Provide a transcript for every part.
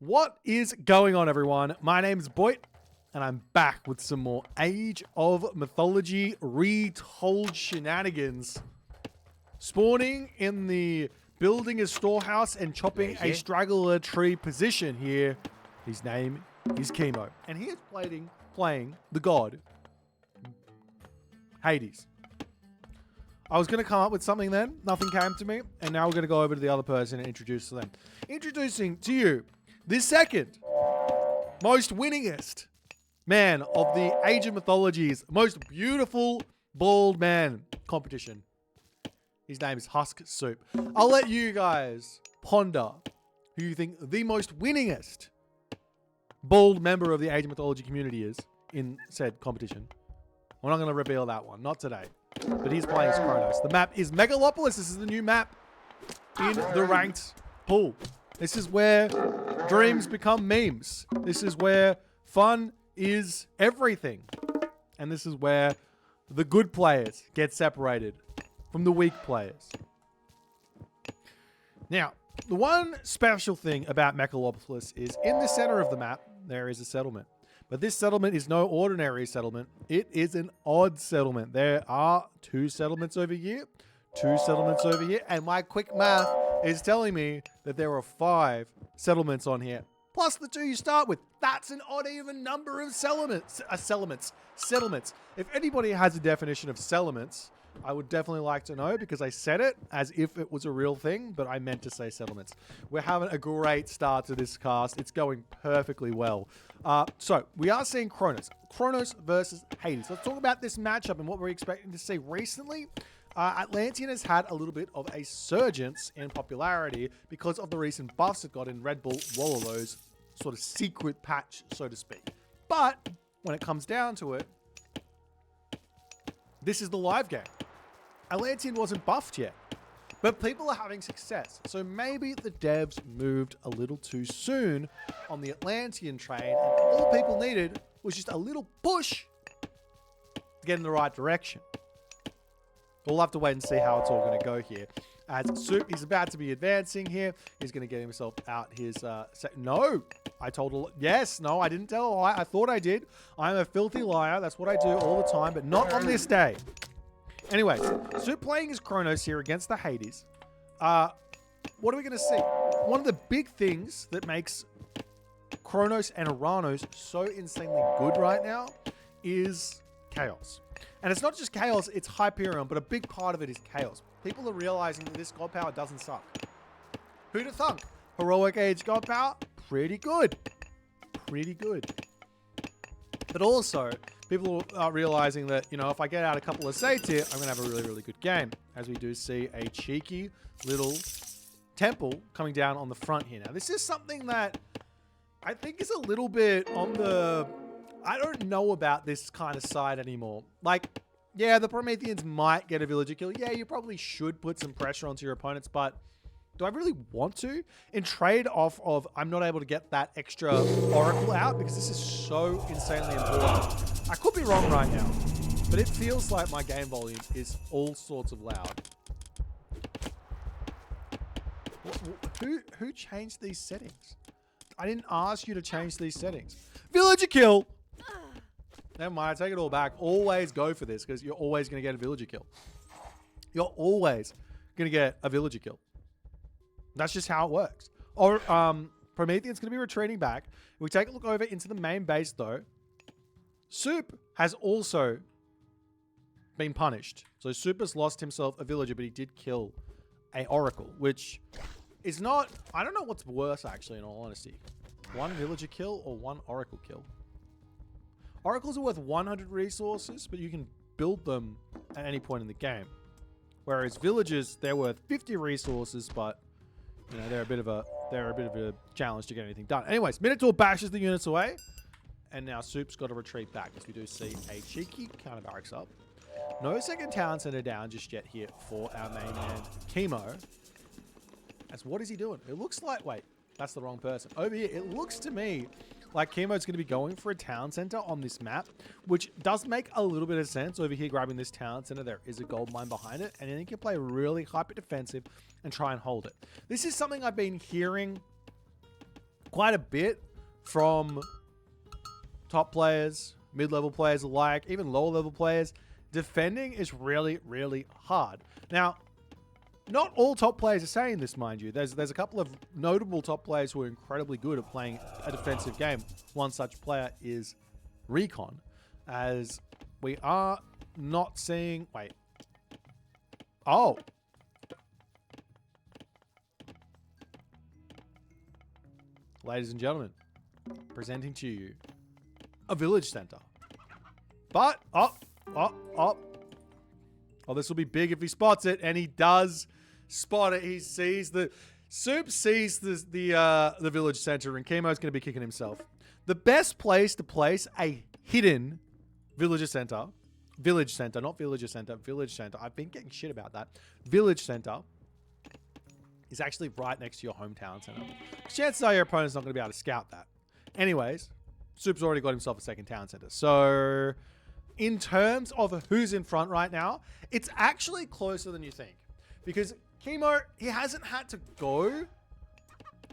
What is going on, everyone? My name is Boit, and I'm back with some more Age of Mythology Retold shenanigans. Spawning in the building a storehouse and chopping a straggler tree position here. His name is Chemo, and he is playing the god Hades. I was going to come up with something then, nothing came to me, and now we're going to go over to the other person and introduce them. Introducing to you the second most winningest man of the Age of Mythology's most beautiful bald man competition. His name is Husk Soup. I'll let you guys ponder who you think the most winningest bald member of the Age of Mythology community is in said competition. We're not going to reveal that one, not today. But he's playing as Kronos. The map is Megalopolis. This is the new map in the ranked pool. This is where dreams become memes. This is where fun is everything. And this is where the good players get separated from the weak players. Now, the one special thing about Megalopolis is in the center of the map, there is a settlement. But this settlement is no ordinary settlement. It is an odd settlement. There are 2 settlements over here, 2 settlements over here, and my quick math is telling me that there are 5 settlements on here. Plus the 2 you start with. That's an odd even number of settlements. Settlements. If anybody has a definition of settlements, I would definitely like to know, because I said it as if it was a real thing, but I meant to say settlements. We're having a great start to this cast. It's going perfectly well. So we are seeing Kronos versus Hades. Let's talk about this matchup and what we're expecting to see. Recently, Atlantean has had a little bit of a surgence in popularity because of the recent buffs it got in Red Bull Wallow's sort of secret patch, so to speak. But when it comes down to it, this is the live game. Atlantean wasn't buffed yet, but people are having success. So maybe the devs moved a little too soon on the Atlantean train, and all people needed was just a little push to get in the right direction. We'll have to wait and see how it's all going to go here. As Soup, he's about to be advancing here. He's going to get himself out his... No! I told a... Yes, no, I didn't tell a lie. I thought I did. I'm a filthy liar. That's what I do all the time, but not on this day. Anyways, Soup playing as Kronos here against the Hades. What are we going to see? One of the big things that makes Kronos and Uranos so insanely good right now is chaos. And it's not just chaos, it's Hyperion, but a big part of it is chaos. People are realizing that this god power doesn't suck. Who'd have thunk? Heroic Age god power? Pretty good. Pretty good. But also, people are realizing that, you know, if I get out a couple of saves here, I'm going to have a really, really good game. As we do see a cheeky little temple coming down on the front here. Now, this is something that I think is a little bit on the... I don't know about this kind of side anymore. Like, yeah, the Prometheans might get a villager kill. Yeah, you probably should put some pressure onto your opponents, but do I really want to? In trade off of I'm not able to get that extra Oracle out because this is so insanely important. I could be wrong right now, but it feels like my game volume is all sorts of loud. Who changed these settings? I didn't ask you to change these settings. Villager kill! Never mind, I take it all back. Always go for this because you're always going to get a villager kill. You're always going to get a villager kill. That's just how it works. Or Promethean's going to be retreating back. If we take a look over into the main base though, Soup has also been punished. So Soup has lost himself a villager, but he did kill a oracle, which is not... I don't know what's worse actually, in all honesty. 1 villager kill or 1 oracle kill. Oracles are worth 100 resources, but you can build them at any point in the game. Whereas villagers, they're worth 50 resources, but you know they're a bit of a challenge to get anything done. Anyways, Minotaur bashes the units away, and now Soup's got to retreat back as we do see a cheeky counter barracks up. No second town center down just yet here for our main man Chemo. As what is he doing? It looks like that's the wrong person. Over here, it looks to me like Chemo's going to be going for a town center on this map, which does make a little bit of sense. Over here, grabbing this town center, there is a gold mine behind it, and then he can play really hyper defensive and try and hold it. This is something I've been hearing quite a bit from top players, mid-level players alike, even lower-level players. Defending is really, really hard. Now, not all top players are saying this, mind you. There's a couple of notable top players who are incredibly good at playing a defensive game. One such player is Recon, as we are not seeing... Wait. Oh. Ladies and gentlemen, presenting to you a village center. But, oh, this will be big if he spots it, and he does spot it. He sees the... Suppe sees the village center, and Chemo's going to be kicking himself. The best place to place a hidden village center, not villager center, village center. I've been getting shit about that. Village center is actually right next to your hometown center. Chances are your opponent's not going to be able to scout that. Anyways, Suppe's already got himself a second town center. So, in terms of who's in front right now, it's actually closer than you think. Because Chemo, he hasn't had to go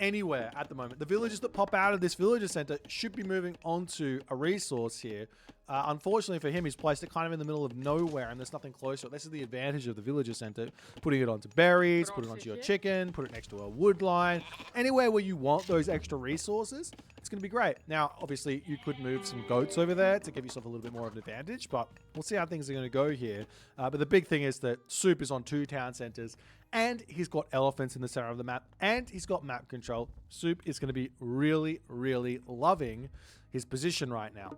anywhere at the moment. The villagers that pop out of this villager center should be moving onto a resource here. Unfortunately for him, he's placed it kind of in the middle of nowhere, and there's nothing closer. This is the advantage of the villager center. Putting it onto berries, put it onto your chicken, put it next to a wood line. Anywhere where you want those extra resources, it's going to be great. Now, obviously, you could move some goats over there to give yourself a little bit more of an advantage, but we'll see how things are going to go here. But the big thing is that Suppe is on 2 town centers, and he's got elephants in the center of the map, and he's got map control. Suppe is going to be really, really loving his position right now.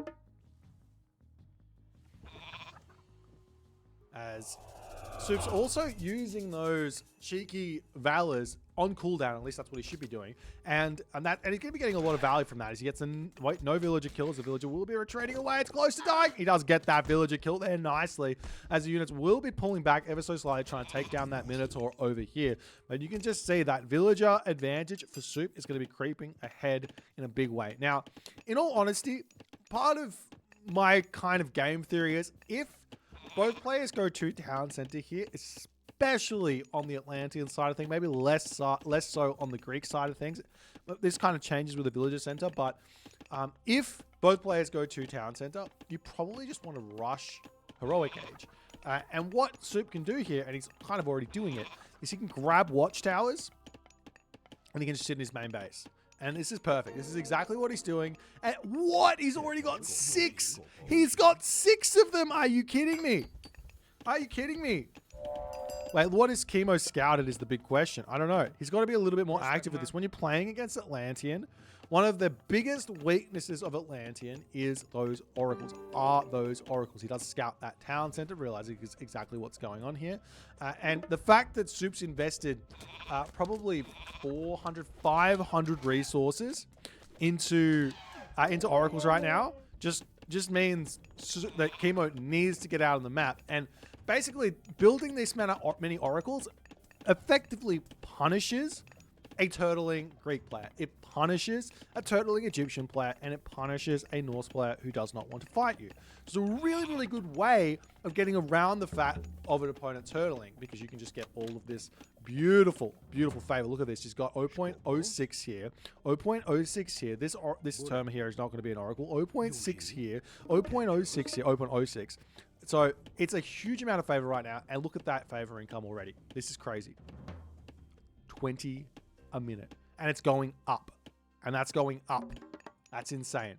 As Suppe's also using those cheeky valors on cooldown, at least that's what he should be doing. And he's going to be getting a lot of value from that as he gets no villager kills. The villager will be retreating away. It's close to dying. He does get that villager kill there nicely, as the units will be pulling back ever so slightly, trying to take down that Minotaur over here. But you can just see that villager advantage for Suppe is going to be creeping ahead in a big way. Now, in all honesty, part of my kind of game theory is if both players go to town center here, especially on the Atlantean side of things, maybe less so on the Greek side of things. This kind of changes with the villager center, but if both players go to town center, you probably just want to rush Heroic Age. And what Suppe can do here, and he's kind of already doing it, is he can grab watchtowers and he can just sit in his main base. And this is perfect. This is exactly what he's doing. And what? He's already got 6. He's got 6 of them. Are you kidding me? Are you kidding me? Wait, what is Chemo scouted is the big question. I don't know. He's got to be a little bit more active with this. When you're playing against Atlantean, one of the biggest weaknesses of Atlantean is those oracles. He does scout that town center, realizing exactly what's going on here. And the fact that Suppe's invested probably 400, 500 resources into oracles right now just means that Chemo needs to get out on the map. And basically, building this many oracles effectively punishes a turtling Greek player. It punishes a turtling Egyptian player, and it punishes a Norse player who does not want to fight you. It's a really, really good way of getting around the fact of an opponent turtling, because you can just get all of this beautiful, beautiful favor. Look at this. He's got 0.06 here, 0.06 here. This term here is not going to be an oracle. 0.6 here, 0.06 here, 0.06. So it's a huge amount of favor right now, and look at that favor income already. This is crazy. 20 a minute, and it's going up, and that's going up. That's insane.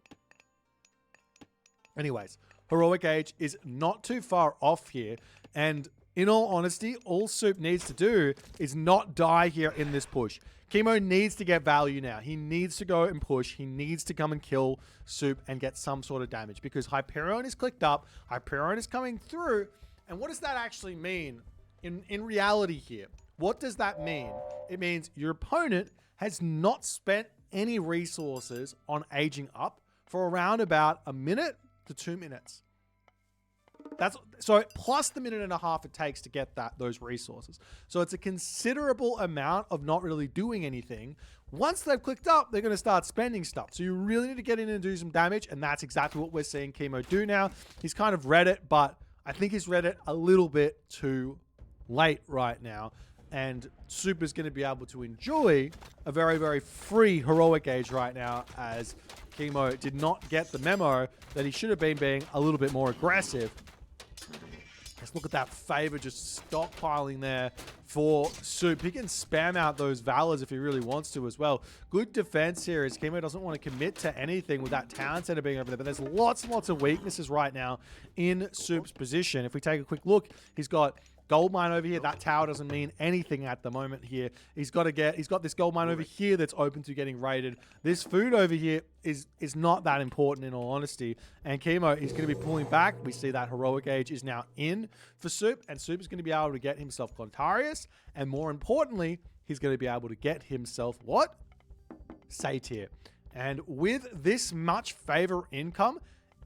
Anyways, Heroic Age is not too far off here, and in all honesty, all Suppe needs to do is not die here in this push. Chemo needs to get value now. He needs to go and push. He needs to come and kill Suppe and get some sort of damage, because Hyperion is clicked up, Hyperion is coming through, and what does that actually mean in reality here? What does that mean? It means your opponent has not spent any resources on aging up for around about a minute to 2 minutes. That's so plus the minute and a half it takes to get those resources. So it's a considerable amount of not really doing anything. Once they've clicked up, they're going to start spending stuff. So you really need to get in and do some damage, and that's exactly what we're seeing Chemo do now. He's kind of read it, but I think he's read it a little bit too late right now. And Soup is going to be able to enjoy a very, very free heroic age right now, as Chemo did not get the memo that he should have been being a little bit more aggressive. Let's look at that favor just stockpiling there for Soup. He can spam out those Valors if he really wants to as well. Good defense here as Chemo doesn't want to commit to anything with that town center being over there. But there's lots and lots of weaknesses right now in Soup's position. If we take a quick look, he's got gold mine over here. That tower doesn't mean anything at the moment here. He's got this gold mine over here that's open to getting raided. This food over here is not that important in all honesty. And Chemo is going to be pulling back. We see that heroic age is now in for Soup, and Soup is going to be able to get himself Clontarius, and more importantly, he's going to be able to get himself what? Satyr. And with this much favor income,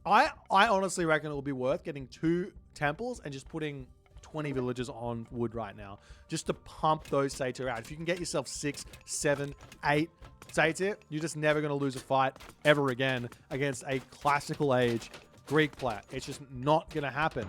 I honestly reckon it will be worth getting 2 temples and just putting 20 villagers on wood right now, just to pump those Satyr out. If you can get yourself 6, 7, 8 Satyr, you're just never going to lose a fight ever again against a classical age Greek player. It's just not going to happen.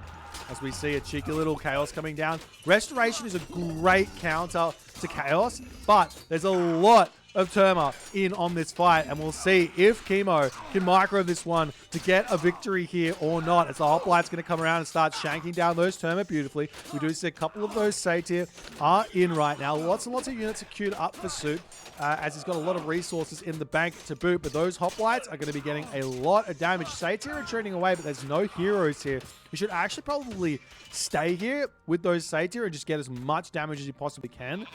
As we see a cheeky little Chaos coming down. Restoration is a great counter to Chaos, but there's a lot of Terma in on this fight, and we'll see if Chemo can micro this one to get a victory here or not, as the Hoplite's going to come around and start shanking down those Terma beautifully. We do see a couple of those Satyr are in right now. Lots and lots of units are queued up for Soup, as he's got a lot of resources in the bank to boot, but those Hoplites are going to be getting a lot of damage. Satyr are trading away, but there's no heroes here. You should actually probably stay here with those Satyr and just get as much damage as you possibly can,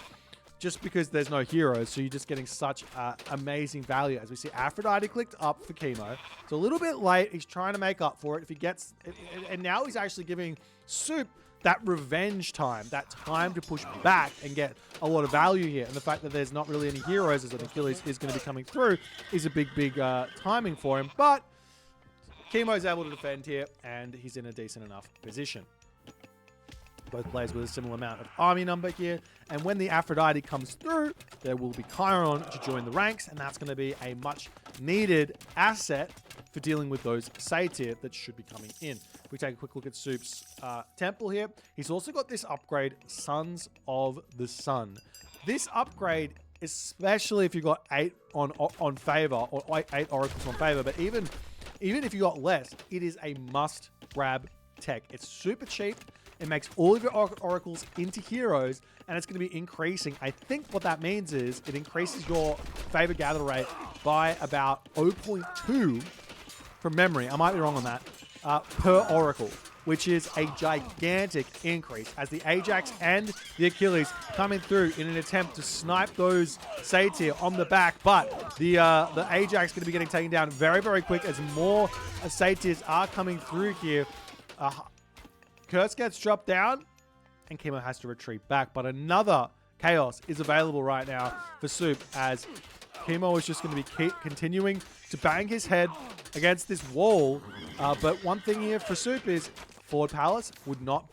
just because there's no heroes, so you're just getting such amazing value. As we see Aphrodite clicked up for Chemo. It's a little bit late. He's trying to make up for it. If he gets... And now he's actually giving Soup that revenge time, that time to push back and get a lot of value here. And the fact that there's not really any heroes, as an Achilles is going to be coming through, is a big timing for him. But Chemo's able to defend here, and he's in a decent enough position. Both players with a similar amount of army number here. And when the Aphrodite comes through, there will be Chiron to join the ranks, and that's going to be a much needed asset for dealing with those Satyr that should be coming in. If we take a quick look at Soup's temple here, he's also got this upgrade, Sons of the Sun. This upgrade, especially if you've got 8 on favor, or 8 oracles on favor, but even if you got less, it is a must grab tech. It's super cheap. It makes all of your oracles into heroes, and it's going to be increasing. I think what that means is it increases your favor gather rate by about 0.2 from memory. I might be wrong on that, per oracle, which is a gigantic increase as the Ajax and the Achilles coming through in an attempt to snipe those Satyr on the back. But the Ajax is going to be getting taken down very, very quick as more Satyrs are coming through here. Kurtz gets dropped down, and Chemo has to retreat back. But another Chaos is available right now for Soup, as Chemo is just going to be continuing to bang his head against this wall. But one thing here for Soup is Forward Palace would not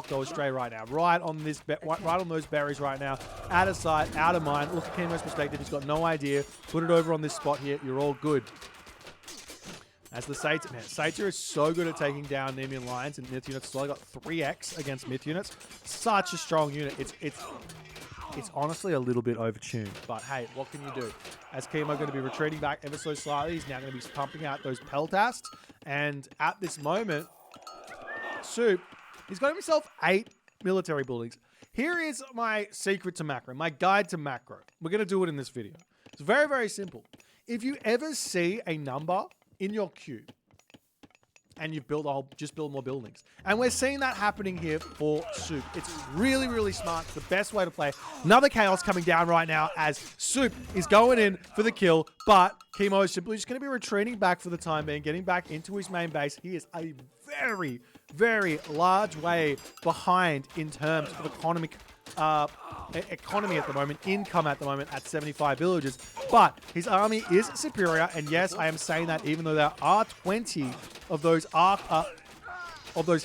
go astray right now. Right on those berries right now. Out of sight, out of mind. Look at Chemo's perspective. He's got no idea. Put it over on this spot here. You're all good. As the Satyr, man, Satyr is so good at taking down Nemean Lions and Myth units. So I got 3x against Myth units. Such a strong unit. It's honestly a little bit overtuned, but hey, what can you do? As Chemo going to be retreating back ever so slightly, he's now going to be pumping out those Peltasts. And at this moment, Soup, he's got himself 8 military buildings. Here is my secret to macro, my guide to macro. We're going to do it in this video. It's very, very simple. If you ever see a number in your queue and you've just build more buildings, and we're seeing that happening here for Soup. It's really, really smart. It's the best way to play. Another Chaos coming down right now as Soup is going in for the kill, but Chemo is simply just going to be retreating back for the time being, getting back into his main base. He is a very, very large way behind in terms of economy at the moment, income at the moment at 75 villagers, but his army is superior. And yes, I am saying that even though there are 20 of those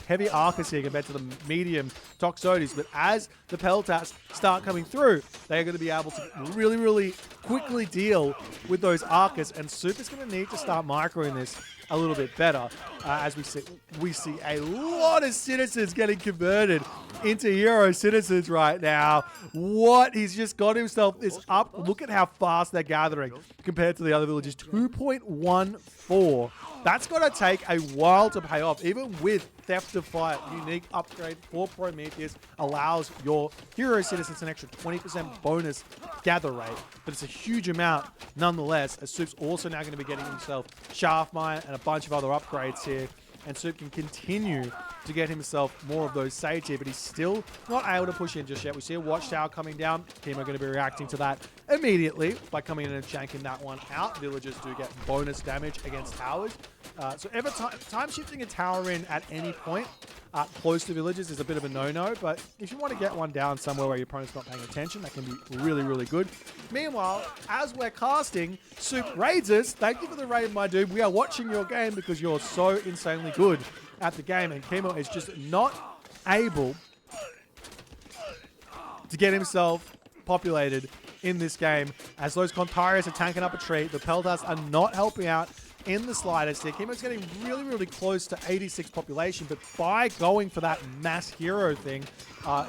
heavy archers here compared to the medium Toxotes, but as the Peltasts start coming through, they are going to be able to really, really quickly deal with those archers, and Soup is going to need to start microing this a little bit better. As we see a lot of citizens getting converted into hero citizens right now. What? He's just got himself this up. Look at how fast they're gathering compared to the other villages. 2.14. That's going to take a while to pay off. Even with Theft of Fire, unique upgrade for Prometheus allows your hero citizens an extra 20% bonus gather rate. But it's a huge amount nonetheless, as Soup's also now going to be getting himself Shaft Mine and a bunch of other upgrades here. And Soup can continue to get himself more of those sage here, but he's still not able to push in just yet. We see a watchtower coming down. Team are going to be reacting to that immediately by coming in and shanking that one out. Villagers do get bonus damage against towers. So ever time shifting a tower in at any point close to villages is a bit of a no-no, but if you want to get one down somewhere where your opponent's not paying attention, that can be really, really good. Meanwhile, as we're casting, Soup raids us. Thank you for the raid, my dude. We are watching your game because you're so insanely good at the game, and Kimo is just not able to get himself populated in this game, as those Contarius are tanking up a tree. The Peltas are not helping out in the slightest here. Kimo's getting really, really close to 86 population, but by going for that mass hero thing,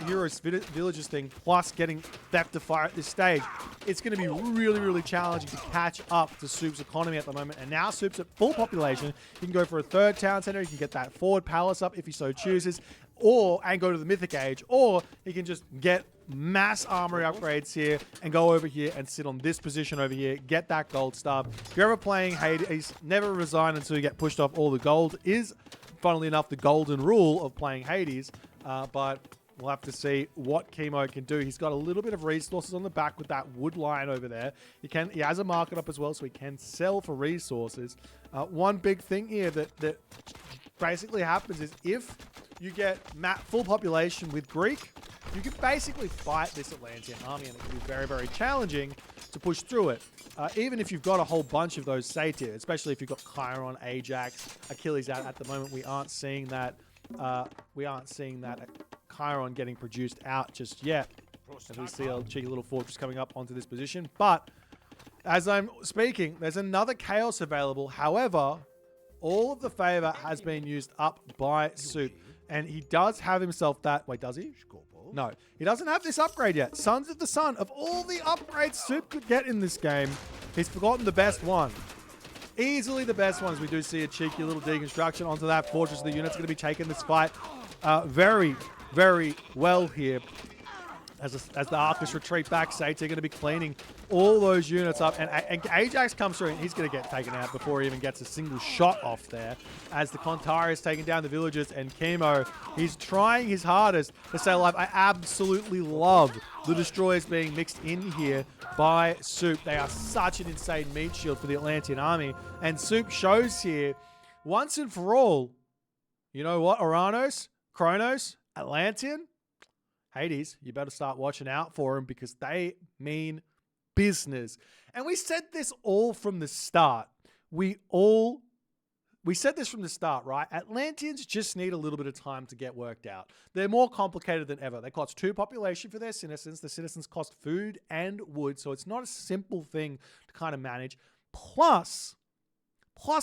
heroes villages thing, plus getting Theft of Fire at this stage, it's going to be really, really challenging to catch up to Soup's economy at the moment. And now Soup's at full population. You can go for a third town center. You can get that forward palace up if he so chooses, and go to the Mythic Age, or he can just get mass armory upgrades here and go over here and sit on this position over here, get that gold star. If you're ever playing Hades, never resign until you get pushed off all the gold is, funnily enough, the golden rule of playing Hades, but we'll have to see what Kimo can do. He's got a little bit of resources on the back with that wood line over there. He has a market up as well, so he can sell for resources. One big thing here that basically happens is if you get full population with Greek, you can basically fight this Atlantean army, and it can be very, very challenging to push through it. Even if you've got a whole bunch of those satyrs, especially if you've got Chiron, Ajax, Achilles out at the moment, we aren't seeing that. Chiron getting produced out just yet. As we see a cheeky little fortress coming up onto this position. But as I'm speaking, there's another chaos available. However, all of the favor has been used up by Soup. And he does have himself that... Wait, does he? No. He doesn't have this upgrade yet. Sons of the Sun. Of all the upgrades Soup could get in this game, he's forgotten the best one. Easily the best one, as we do see a cheeky little deconstruction onto that fortress. The unit's going to be taking this fight very, very well here. As the Arcus retreat back, Satan going to be cleaning all those units up. And Ajax comes through, and he's going to get taken out before he even gets a single shot off there. As the Contari is taking down the villagers, and Kimo, he's trying his hardest to stay alive. I absolutely love the destroyers being mixed in here by Soup. They are such an insane meat shield for the Atlantean army. And Soup shows here, once and for all, you know what, Oranos, Kronos, Atlantean, Hades, you better start watching out for them because they mean business. And we said this all from the start. We said this from the start, right? Atlanteans just need a little bit of time to get worked out. They're more complicated than ever. They cost 2 population for their citizens. The citizens cost food and wood, so it's not a simple thing to kind of manage. Plus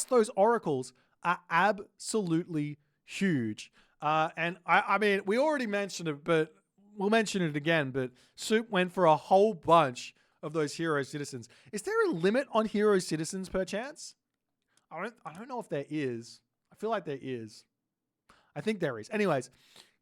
those oracles are absolutely huge. And I mean, we already mentioned it, but we'll mention it again, but Soup went for a whole bunch of those hero citizens. Is there a limit on hero citizens per chance? I don't know if there is. I feel like there is. I think there is. Anyways,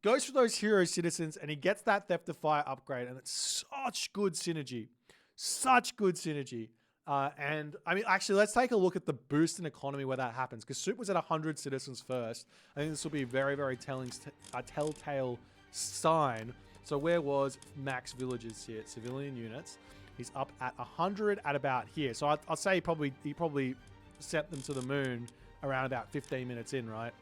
goes for those hero citizens, and he gets that Theft of Fire upgrade, and it's such good synergy. Such good synergy. And I mean, actually, let's take a look at the boost in economy where that happens, because Soup was at 100 citizens first. I think this will be very, very telling, a telltale sign. So where was max villages here? Civilian units. He's up at 100 at about here. So I'll say he probably sent them to the moon around about 15 minutes in, right?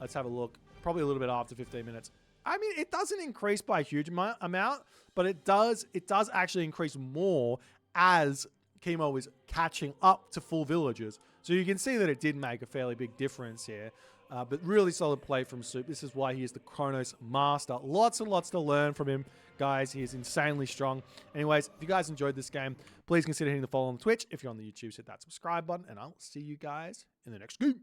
Let's have a look. Probably a little bit after 15 minutes. I mean, it doesn't increase by a huge amount, but it does actually increase more as Kimo is catching up to full villages. So you can see that it did make a fairly big difference here. But really solid play from Soup. This is why he is the Kronos master. Lots and lots to learn from him, guys. He is insanely strong. Anyways, if you guys enjoyed this game, please consider hitting the follow on Twitch. If you're on the YouTube, hit that subscribe button, and I'll see you guys in the next game.